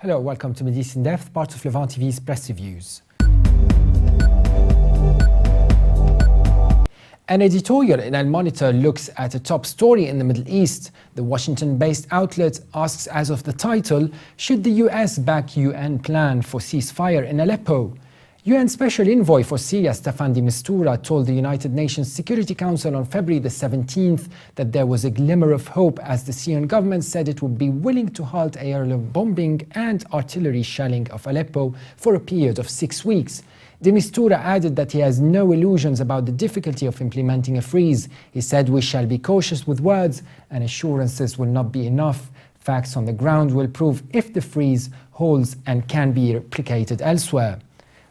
Hello, welcome to Middle East in Depth, part of Levant TV's Press Reviews. An editorial in Al-Monitor looks at a top story in the Middle East. The Washington-based outlet asks, as of the title, should the US back UN plan for ceasefire in Aleppo? UN Special Envoy for Syria Staffan de Mistura told the United Nations Security Council on February the 17th that there was a glimmer of hope as the Syrian government said it would be willing to halt aerial bombing and artillery shelling of Aleppo for a period of 6 weeks. De Mistura added that he has no illusions about the difficulty of implementing a freeze. He said, "We shall be cautious with words and assurances will not be enough. Facts on the ground will prove if the freeze holds and can be replicated elsewhere."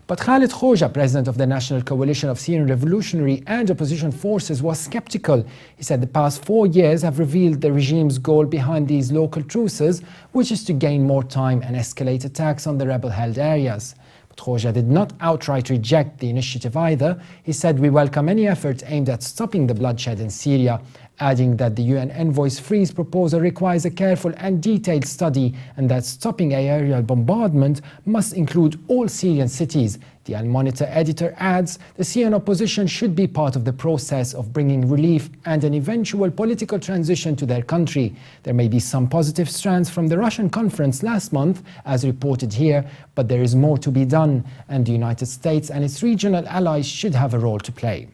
But Khalid Khoja, president of the National Coalition of Syrian Revolutionary and Opposition Forces, was skeptical. He said the past 4 years have revealed the regime's goal behind these local truces, which is to gain more time and escalate attacks on the rebel-held areas. But Khoja did not outright reject the initiative either. He said, "We welcome any effort aimed at stopping the bloodshed in Syria," adding that the UN envoy's freeze proposal requires a careful and detailed study and that stopping aerial bombardment must include all Syrian cities. The Al-Monitor editor adds, the Syrian opposition should be part of the process of bringing relief and an eventual political transition to their country. There may be some positive strands from the Russian conference last month, as reported here, but there is more to be done, and the United States and its regional allies should have a role to play.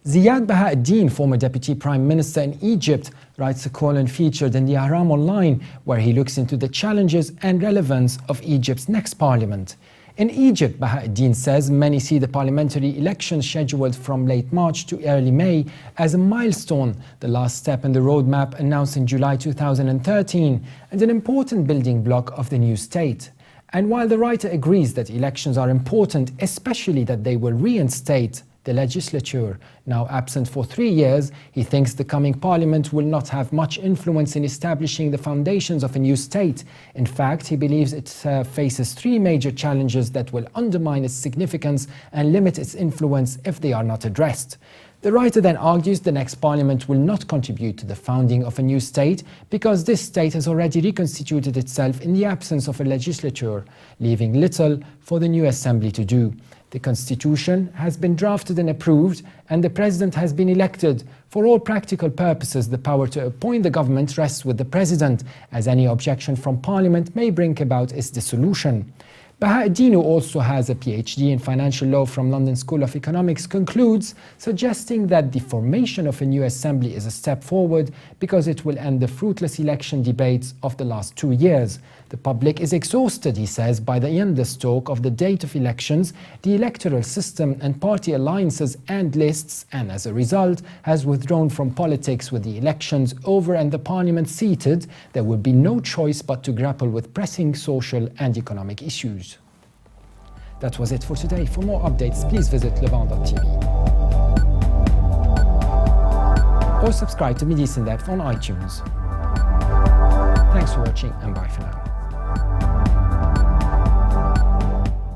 Ziad Bahaa-Eldin, former Deputy Prime Minister in Egypt, writes a column featured in the Ahram Online where he looks into the challenges and relevance of Egypt's next parliament. In Egypt, Bahaa-Eldin says many see the parliamentary elections scheduled from late March to early May as a milestone, the last step in the roadmap announced in July 2013, and an important building block of the new state. And while the writer agrees that elections are important, especially that they will reinstate the legislature, now absent for 3 years, he thinks the coming parliament will not have much influence in establishing the foundations of a new state. In fact, he believes it faces 3 major challenges that will undermine its significance and limit its influence if they are not addressed. The writer then argues the next parliament will not contribute to the founding of a new state because this state has already reconstituted itself in the absence of a legislature, leaving little for the new assembly to do. The constitution has been drafted and approved, and the president has been elected. For all practical purposes, the power to appoint the government rests with the president, as any objection from parliament may bring about its dissolution. Bahaa-Eldin, who also has a PhD in financial law from London School of Economics, concludes, suggesting that the formation of a new assembly is a step forward because it will end the fruitless election debates of the last 2 years. The public is exhausted, he says, by the endless talk of the date of elections, the electoral system and party alliances and lists, and as a result has withdrawn from politics. With the elections over and the parliament seated, there will be no choice but to grapple with pressing social and economic issues. That was it for today. For more updates, please visit levant.tv or subscribe to Middle East in Depth on iTunes. Thanks for watching and bye for now.